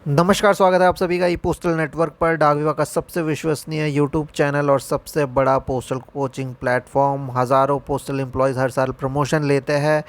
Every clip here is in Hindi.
नमस्कार, स्वागत है आप सभी का ई पोस्टल नेटवर्क पर। डाक विभाग का सबसे विश्वसनीय यूट्यूब चैनल और सबसे बड़ा पोस्टल कोचिंग प्लेटफॉर्म। हज़ारों पोस्टल एम्प्लॉयज़ हर साल प्रमोशन लेते हैं।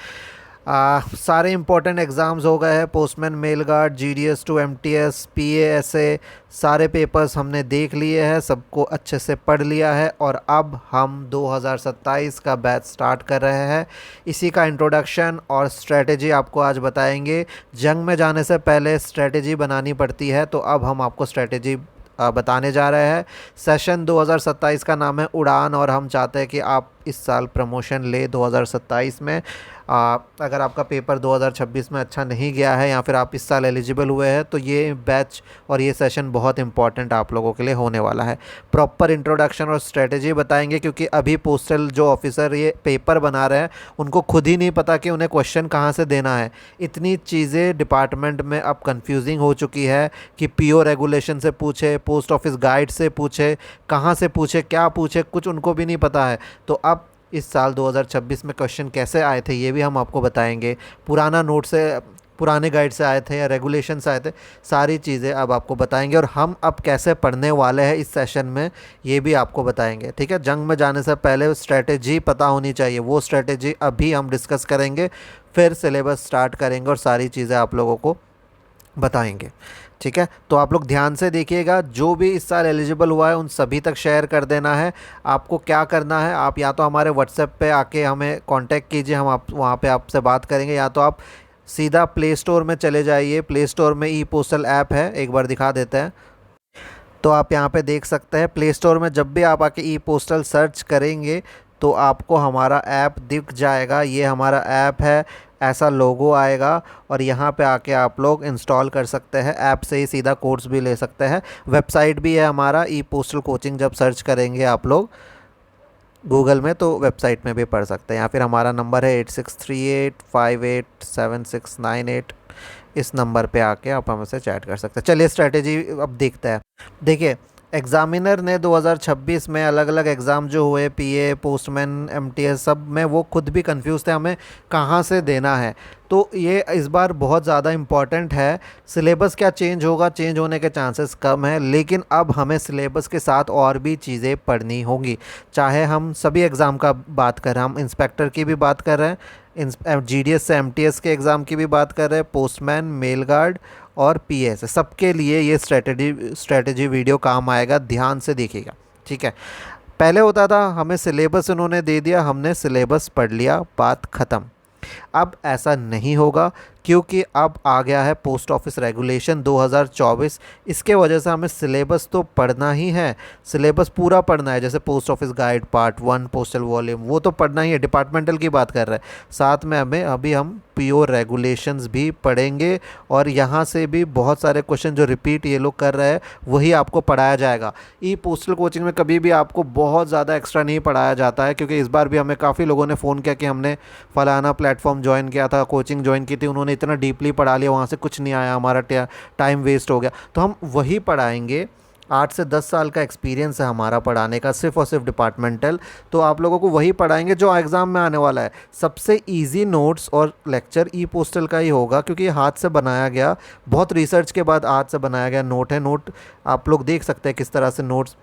सारे इंपॉर्टेंट एग्ज़ाम्स हो गए हैं, postman, mail guard, GDS to MTS, PA SA, सारे पेपर्स हमने देख लिए हैं, सबको अच्छे से पढ़ लिया है और अब हम 2027 का बैच स्टार्ट कर रहे हैं। इसी का इंट्रोडक्शन और स्ट्रेटेजी आपको आज बताएंगे। जंग में जाने से पहले स्ट्रेटेजी बनानी पड़ती है, तो अब हम आपको स्ट्रेटेजी बताने जा रहे हैं। सेशन 2027 का नाम है उड़ान और हम चाहते हैं कि आप इस साल प्रमोशन ले 2027 में। अगर आपका पेपर 2026 में अच्छा नहीं गया है या फिर आप इस साल एलिजिबल हुए हैं तो ये बैच और ये सेशन बहुत इंपॉर्टेंट आप लोगों के लिए होने वाला है। प्रॉपर इंट्रोडक्शन और स्ट्रेटेजी बताएंगे, क्योंकि अभी पोस्टल जो ऑफिसर ये पेपर बना रहे हैं उनको खुद ही नहीं पता कि उन्हें क्वेश्चन कहाँ से देना है। इतनी चीज़ें डिपार्टमेंट में अब कंफ्यूजिंग हो चुकी है कि पीओ रेगुलेशन से पूछे, पोस्ट ऑफिस गाइड से पूछे, कहाँ से पूछे, क्या पूछे, कुछ उनको भी नहीं पता है। तो अब इस साल 2026 में क्वेश्चन कैसे आए थे ये भी हम आपको बताएंगे। पुराना नोट से, पुराने गाइड से आए थे या रेगुलेशन से आए थे, सारी चीज़ें अब आपको बताएंगे। और हम अब कैसे पढ़ने वाले हैं इस सेशन में ये भी आपको बताएंगे। ठीक है, जंग में जाने से पहले स्ट्रेटेजी पता होनी चाहिए, वो स्ट्रेटेजी अभी हम डिस्कस करेंगे। फिर सिलेबस स्टार्ट करेंगे और सारी चीज़ें आप लोगों को बताएंगे। ठीक है, तो आप लोग ध्यान से देखिएगा। जो भी इस साल एलिजिबल हुआ है उन सभी तक शेयर कर देना है। आपको क्या करना है, आप या तो हमारे व्हाट्सएप पे आके हमें कांटेक्ट कीजिए, हम आप वहाँ पे आपसे बात करेंगे, या तो आप सीधा प्ले स्टोर में चले जाइए। प्ले स्टोर में ई पोस्टल ऐप है, एक बार दिखा देते हैं। तो आप यहाँ पे देख सकते हैं प्ले स्टोर में जब भी आप आके ई पोस्टल सर्च करेंगे तो आपको हमारा ऐप दिख जाएगा। ये हमारा ऐप है, ऐसा लोगो आएगा और यहाँ पे आके आप लोग इंस्टॉल कर सकते हैं। ऐप से ही सीधा कोर्स भी ले सकते हैं। वेबसाइट भी है हमारा ई पोस्टल कोचिंग, जब सर्च करेंगे आप लोग गूगल में तो वेबसाइट में भी पढ़ सकते हैं। या फिर हमारा नंबर है 8638587698। इस नंबर पे आके आप हमसे चैट कर सकते हैं। चलिए स्ट्रेटेजी अब देखते हैं। देखिए, एग्ज़ामिनर ने 2026 में अलग अलग एग्ज़ाम जो हुए, पीए, पोस्टमैन, एमटीएस, सब में वो खुद भी कंफ्यूज थे हमें कहाँ से देना है। तो ये इस बार बहुत ज़्यादा इम्पॉर्टेंट है। सिलेबस क्या चेंज होगा, चेंज होने के चांसेस कम है, लेकिन अब हमें सिलेबस के साथ और भी चीज़ें पढ़नी होंगी। चाहे हम सभी एग्ज़ाम का बात करें, हम इंस्पेक्टर की भी बात कर रहे हैं, जीडीएस से एमटीएस के एग्ज़ाम की भी बात कर रहे हैं, पोस्टमैन, मेल गार्ड और पीएस, सबके लिए ये स्ट्रेटेजी वीडियो काम आएगा। ध्यान से देखिएगा। ठीक है, पहले होता था हमें सिलेबस उन्होंने दे दिया, हमने सिलेबस पढ़ लिया, बात ख़त्म। अब ऐसा नहीं होगा, क्योंकि अब आ गया है पोस्ट ऑफिस रेगुलेशन 2024। इसके वजह से हमें सिलेबस तो पढ़ना ही है, सिलेबस पूरा पढ़ना है। जैसे post office guide part 1, postal volume, वो तो पढ़ना ही है, डिपार्टमेंटल की बात कर रहे हैं। साथ में हमें अभी हम पीओ रेगुलेशंस भी पढ़ेंगे और यहाँ से भी बहुत सारे क्वेश्चन जो रिपीट ये लोग कर रहे हैं वही आपको पढ़ाया जाएगा। ई पोस्टल कोचिंग में कभी भी आपको बहुत ज़्यादा एक्स्ट्रा नहीं पढ़ाया जाता है, क्योंकि इस बार भी हमें काफ़ी लोगों ने फ़ोन किया कि हमने फ़लाना प्लेटफॉर्म ज्वाइन किया था, कोचिंग ज्वाइन की थी, उन्होंने इतना डीपली पढ़ा लिया, वहाँ से कुछ नहीं आया, हमारा टाइम वेस्ट हो गया। तो हम वही पढ़ाएंगे। 8 से 10 साल का एक्सपीरियंस है हमारा पढ़ाने का, सिर्फ और सिर्फ डिपार्टमेंटल। तो आप लोगों को वही पढ़ाएंगे जो एग्ज़ाम में आने वाला है। सबसे इजी नोट्स और लेक्चर ई पोस्टल का ही होगा, क्योंकि ये हाथ से बनाया गया, बहुत रिसर्च के बाद हाथ से बनाया गया नोट है। नोट आप लोग देख सकते हैं किस तरह से नोट्स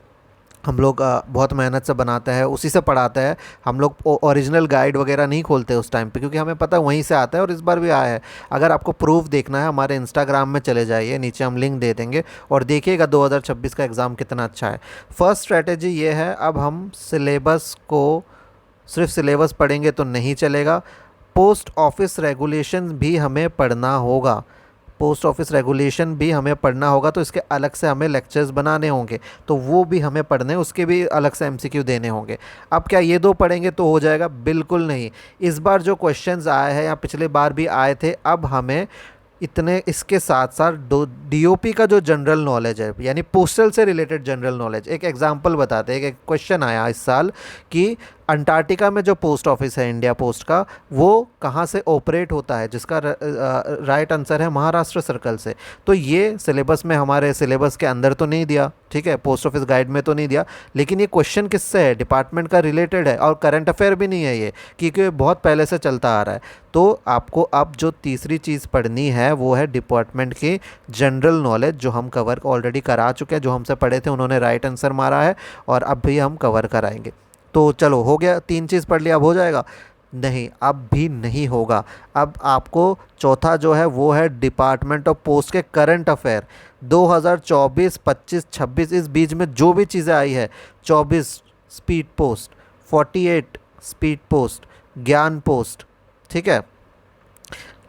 हम लोग बहुत मेहनत से बनाते हैं, उसी से पढ़ाते हैं। हम लोग ओरिजिनल गाइड वगैरह नहीं खोलते उस टाइम पे, क्योंकि हमें पता है वहीं से आता है और इस बार भी आया है। अगर आपको प्रूफ देखना है हमारे इंस्टाग्राम में चले जाइए, नीचे हम लिंक दे देंगे और देखिएगा 2026 का एग्ज़ाम कितना अच्छा है। फर्स्ट स्ट्रेटेजी ये है, अब हम सिलेबस को, सिर्फ सिलेबस पढ़ेंगे तो नहीं चलेगा, पोस्ट ऑफिस रेगुलेशन भी हमें पढ़ना होगा। पोस्ट ऑफिस रेगुलेशन भी हमें पढ़ना होगा, तो इसके अलग से हमें लेक्चर्स बनाने होंगे, तो वो भी हमें पढ़ने, उसके भी अलग से एमसीक्यू देने होंगे। अब क्या ये दो पढ़ेंगे तो हो जाएगा? बिल्कुल नहीं। इस बार जो क्वेश्चंस आए हैं या पिछले बार भी आए थे, अब हमें इतने, इसके साथ साथ डीओपी का जो जनरल नॉलेज है, यानी पोस्टल से रिलेटेड जनरल नॉलेज, एक एग्जांपल बताते हैं। एक क्वेश्चन आया इस साल कि अंटार्कटिका में जो पोस्ट ऑफिस है इंडिया पोस्ट का, वो कहाँ से ऑपरेट होता है, जिसका राइट आंसर है महाराष्ट्र सर्कल से। तो ये सिलेबस में, हमारे सिलेबस के अंदर तो नहीं दिया, ठीक है, पोस्ट ऑफिस गाइड में तो नहीं दिया, लेकिन ये क्वेश्चन किससे है, डिपार्टमेंट का रिलेटेड है, और करंट अफेयर भी नहीं है ये, क्योंकि बहुत पहले से चलता आ रहा है। तो आपको अब जो तीसरी चीज़ पढ़नी है वो है डिपार्टमेंट की जनरल नॉलेज, जो हम कवर ऑलरेडी करा चुके हैं, जो हमसे पढ़े थे उन्होंने राइट आंसर मारा है, और अब भी हम कवर कराएंगे। तो चलो हो गया, 3 चीज़ पढ़ लिया, अब हो जाएगा? नहीं, अब भी नहीं होगा। अब आपको चौथा जो है वो है डिपार्टमेंट ऑफ पोस्ट के करंट अफेयर 2024, 25, 26, इस बीच में जो भी चीज़ें आई है, 24 स्पीड पोस्ट, 48 स्पीड पोस्ट, ज्ञान पोस्ट, ठीक है,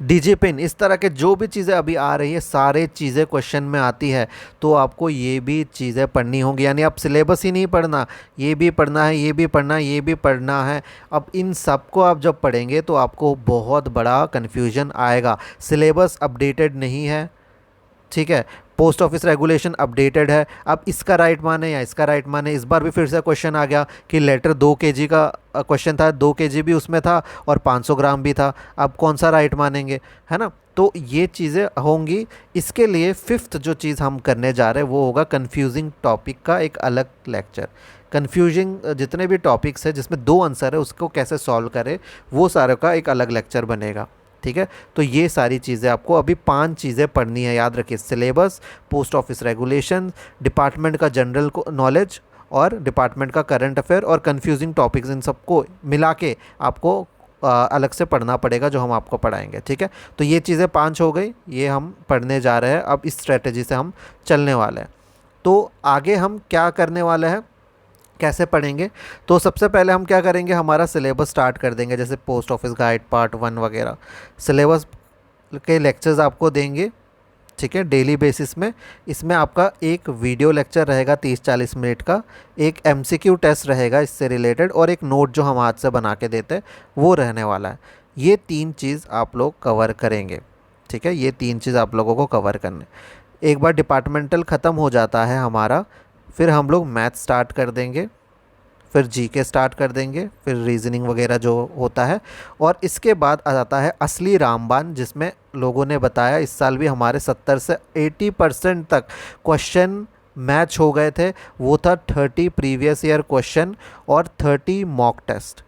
डीजी पिन, इस तरह के जो भी चीज़ें अभी आ रही है, सारे चीज़ें क्वेश्चन में आती है, तो आपको ये भी चीज़ें पढ़नी होंगी। यानी आप सिलेबस ही नहीं पढ़ना, ये भी पढ़ना है, ये भी पढ़ना है, ये भी पढ़ना है। अब इन सब को आप जब पढ़ेंगे तो आपको बहुत बड़ा कन्फ्यूजन आएगा। सिलेबस अपडेटेड नहीं है, ठीक है, पोस्ट ऑफिस रेगुलेशन अपडेटेड है। अब इसका राइट माने या इसका राइट माने, इस बार भी फिर से क्वेश्चन आ गया कि लेटर 2 kg का क्वेश्चन था, 2 kg भी उसमें था और 500 ग्राम भी था, अब कौन सा राइट मानेंगे, है ना। तो ये चीज़ें होंगी। इसके लिए फिफ्थ जो चीज़ हम करने जा रहे हैं वो होगा कन्फ्यूजिंग टॉपिक का एक अलग लेक्चर। कन्फ्यूजिंग जितने भी टॉपिक्स है जिसमें 2 आंसर है, उसको कैसे सॉल्व करें, वो सारे का एक अलग लेक्चर बनेगा, ठीक है। तो ये सारी चीज़ें आपको अभी 5 चीज़ें पढ़नी है, याद रखिए, syllabus, post office regulation, department का जनरल नॉलेज और डिपार्टमेंट का करंट अफेयर और कन्फ्यूजिंग टॉपिक्स, इन सबको मिला के आपको अलग से पढ़ना पड़ेगा, जो हम आपको पढ़ाएंगे, ठीक है। तो ये चीज़ें 5 हो गई, ये हम पढ़ने जा रहे हैं, अब इस स्ट्रेटजी से हम चलने वाले हैं। तो आगे हम क्या करने वाले हैं, कैसे पढ़ेंगे, तो सबसे पहले हम क्या करेंगे, हमारा सिलेबस स्टार्ट कर देंगे, जैसे पोस्ट ऑफिस गाइड पार्ट 1 वगैरह सिलेबस के लेक्चर्स आपको देंगे, ठीक है, डेली बेसिस में। इसमें आपका एक वीडियो लेक्चर रहेगा 30-40 मिनट का, एक एमसीक्यू टेस्ट रहेगा इससे रिलेटेड, और एक नोट जो हम हाथ से बना के देते हैं वो रहने वाला है। ये 3 चीज़ आप लोग कवर करेंगे, ठीक है, ये 3 चीज़ आप लोगों को कवर करने। एक बार डिपार्टमेंटल ख़त्म हो जाता है हमारा, फिर हम लोग मैथ स्टार्ट कर देंगे, फिर जीके स्टार्ट कर देंगे, फिर रीजनिंग वगैरह जो होता है, और इसके बाद आ जाता है असली रामबाण, जिसमें लोगों ने बताया इस साल भी हमारे 70 से 80% तक क्वेश्चन मैच हो गए थे। वो था 30 प्रीवियस ईयर क्वेश्चन और 30 मॉक टेस्ट,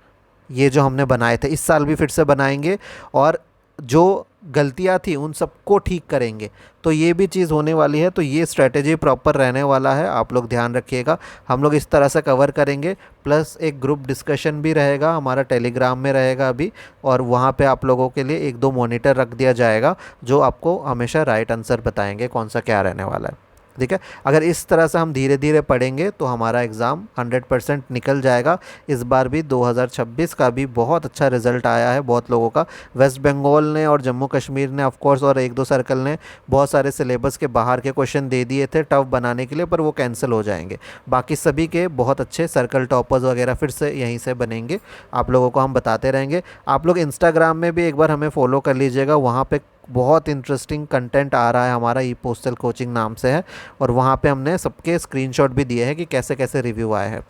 ये जो हमने बनाए थे, इस साल भी फिर से बनाएंगे, और जो गलतियां थी उन सबको ठीक करेंगे। तो ये भी चीज़ होने वाली है, तो ये स्ट्रेटेजी प्रॉपर रहने वाला है, आप लोग ध्यान रखिएगा। हम लोग इस तरह से कवर करेंगे, प्लस एक ग्रुप डिस्कशन भी रहेगा हमारा, टेलीग्राम में रहेगा अभी, और वहाँ पे आप लोगों के लिए 1-2 मॉनिटर रख दिया जाएगा, जो आपको हमेशा राइट आंसर बताएंगे कौन सा क्या रहने वाला है, ठीक है। अगर इस तरह से हम धीरे धीरे पढ़ेंगे तो हमारा एग्ज़ाम 100% निकल जाएगा। इस बार भी 2026 का भी बहुत अच्छा रिजल्ट आया है बहुत लोगों का। वेस्ट बंगाल ने और जम्मू कश्मीर ने ऑफ कोर्स, और 1-2 सर्कल ने बहुत सारे सिलेबस के बाहर के क्वेश्चन दे दिए थे टफ बनाने के लिए, पर वो कैंसिल हो जाएंगे। बाकी सभी के बहुत अच्छे सर्कल टॉपर्स वगैरह फिर से यहीं से बनेंगे, आप लोगों को हम बताते रहेंगे। आप लोग इंस्टाग्राम में भी एक बार हमें फॉलो कर लीजिएगा, वहाँ पे बहुत इंटरेस्टिंग कंटेंट आ रहा है हमारा, ई पोस्टल कोचिंग नाम से है, और वहाँ पे हमने सबके स्क्रीनशॉट भी दिए हैं कि कैसे कैसे रिव्यू आए हैं,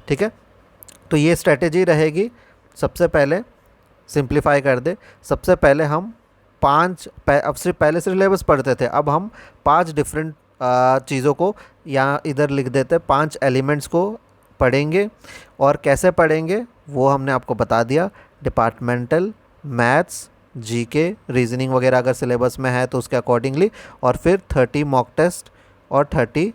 ठीक है। तो ये स्ट्रेटेजी रहेगी। सबसे पहले सिंप्लीफाई कर दे, सबसे पहले हम अब सिर्फ पहले सिलेबस पढ़ते थे, अब हम 5 डिफरेंट चीज़ों को यहाँ इधर लिख देते हैं, 5 एलिमेंट्स को पढ़ेंगे। और कैसे पढ़ेंगे वो हमने आपको बता दिया, डिपार्टमेंटल, मैथ्स, जीके, रीजनिंग वगैरह अगर सिलेबस में है तो उसके अकॉर्डिंगली, और फिर 30 मॉक टेस्ट और 30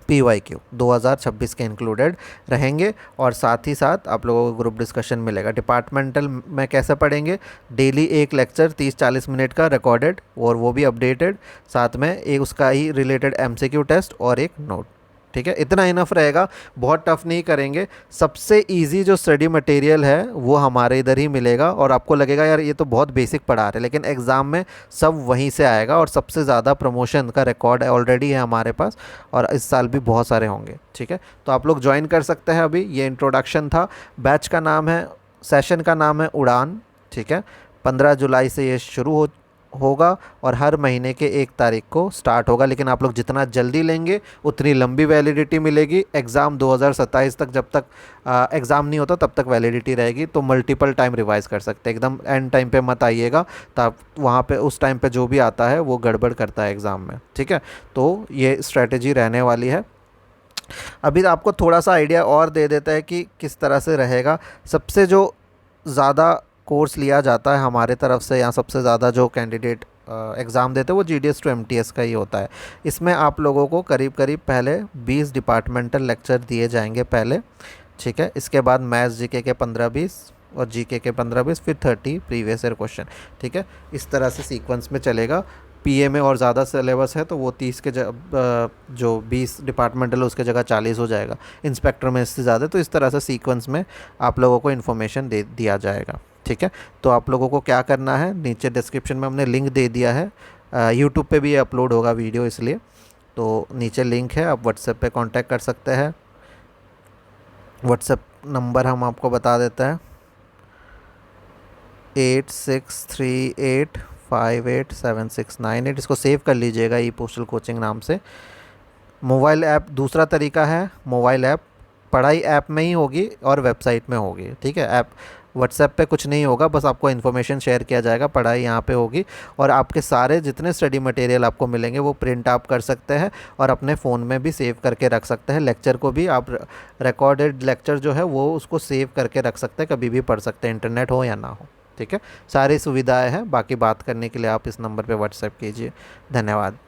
PYQ 2026 के इंक्लूडेड रहेंगे। और साथ ही साथ आप लोगों को ग्रुप डिस्कशन मिलेगा। डिपार्टमेंटल में कैसे पढ़ेंगे, डेली एक लेक्चर 30-40 मिनट का रिकॉर्डेड, और वो भी अपडेटेड, साथ में एक उसका ही रिलेटेड MCQ टेस्ट और एक नोट, ठीक है। इतना इनफ रहेगा, बहुत टफ नहीं करेंगे। सबसे इजी जो स्टडी मटेरियल है वो हमारे इधर ही मिलेगा, और आपको लगेगा यार ये तो बहुत बेसिक पढ़ा रहे हैं, लेकिन एग्ज़ाम में सब वहीं से आएगा, और सबसे ज़्यादा प्रमोशन का रिकॉर्ड ऑलरेडी है हमारे पास, और इस साल भी बहुत सारे होंगे, ठीक है। तो आप लोग ज्वाइन कर सकते हैं अभी। ये इंट्रोडक्शन था। बैच का नाम है, सेशन का नाम है उड़ान, ठीक है। 15 जुलाई से ये शुरू होगा और हर महीने के 1 तारीख को स्टार्ट होगा। लेकिन आप लोग जितना जल्दी लेंगे उतनी लंबी वैलिडिटी मिलेगी। एग्ज़ाम 2027 तक, जब तक एग्ज़ाम नहीं होता तब तक वैलिडिटी रहेगी, तो मल्टीपल टाइम रिवाइज़ कर सकते हैं। एकदम एंड टाइम पे मत आइएगा, तब वहाँ पे उस टाइम पे जो भी आता है वो गड़बड़ करता है एग्ज़ाम में, ठीक है। तो ये स्ट्रेटजी रहने वाली है। अभी आपको थोड़ा सा आइडिया और दे देता है कि किस तरह से रहेगा। सबसे जो ज़्यादा कोर्स लिया जाता है हमारे तरफ से, या सबसे ज़्यादा जो कैंडिडेट एग्ज़ाम देते हैं वो GDS टू MTS का ही होता है। इसमें आप लोगों को करीब करीब पहले 20 डिपार्टमेंटल लेक्चर दिए जाएंगे पहले, ठीक है। इसके बाद मैथ्स GK के 15-20 और GK के 15-20, फिर 30 प्रीवियस ईयर क्वेश्चन, ठीक है। इस तरह से सीक्वेंस में चलेगा। PA में और ज़्यादा सिलेबस है तो वो 30 के जो 20 डिपार्टमेंटल है उसके जगह 40 हो जाएगा। इंस्पेक्टर में इससे ज़्यादा, तो इस तरह से सीक्वेंस में आप लोगों को इन्फॉर्मेशन दे दिया जाएगा, ठीक है। तो आप लोगों को क्या करना है, नीचे डिस्क्रिप्शन में हमने लिंक दे दिया है। यूट्यूब पे भी ये अपलोड होगा वीडियो, इसलिए तो नीचे लिंक है, आप व्हाट्सएप पे कांटेक्ट कर सकते हैं। व्हाट्सएप नंबर हम आपको बता देते हैं, 8638587698। इसको सेव कर लीजिएगा, ई पोस्टल कोचिंग नाम से। मोबाइल ऐप दूसरा तरीका है, मोबाइल ऐप पढ़ाई ऐप में ही होगी और वेबसाइट में होगी, ठीक है। ऐप व्हाट्सएप पे कुछ नहीं होगा, बस आपको इन्फॉर्मेशन शेयर किया जाएगा, पढ़ाई यहाँ पे होगी। और आपके सारे जितने स्टडी मटेरियल आपको मिलेंगे वो प्रिंट आप कर सकते हैं और अपने फ़ोन में भी सेव करके रख सकते हैं। लेक्चर को भी आप, रिकॉर्डेड लेक्चर जो है वो उसको सेव करके रख सकते हैं, कभी भी पढ़ सकते हैं, इंटरनेट हो या ना हो, ठीक है। सारी सुविधाएं हैं। बाकी बात करने के लिए आप इस नंबर पे व्हाट्सएप कीजिए। धन्यवाद।